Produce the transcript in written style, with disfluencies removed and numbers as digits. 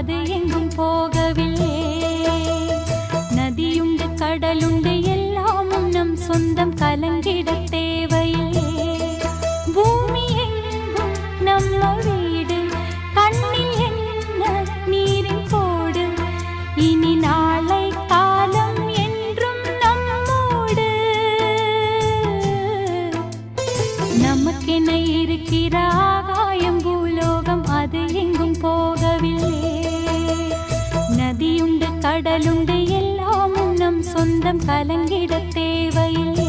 அது எங்கும் போகவில்லை. நதியுண்டு கடலுண்டு எல்லாமும் நம் சொந்தம், கலங்கிட தேவையில்லை. பூமி எங்கும் நம்ம வீடு, கண்ணில் என்ன நீரின் போடு. இனி நாளை காலம் என்றும் நம்மோடு. நமக்கென இருக்கிற ஆகாயம் பூலோகம், அது எங்கும் போகவில்லை. நதியுண்டு கடலுண்டு எல்லாமும் நம் சொந்தம், கலங்கிட தேவையில்லை.